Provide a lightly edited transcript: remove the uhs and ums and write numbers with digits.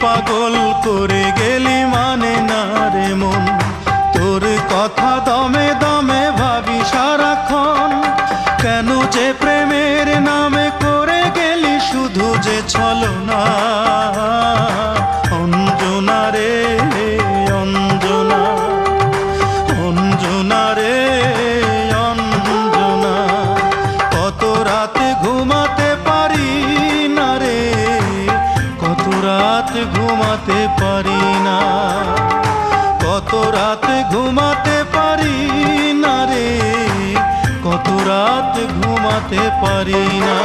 পাগল করে গেলি মানে না রে মন, তোর কথা দমে দমে ভাবি সারাক্ষণ। কেন যে প্রেমের নামে করে গেলি শুধু যে ছলনা। অঞ্জনা রে অঞ্জনা, অঞ্জনা রে অঞ্জনা, কত রাতে ঘুমাতে পারি না রে, কত রাত ঘুমাতে পারি না, কত রাত ঘুমাতে পারি না রে, কত রাত ঘুমাতে পারি না।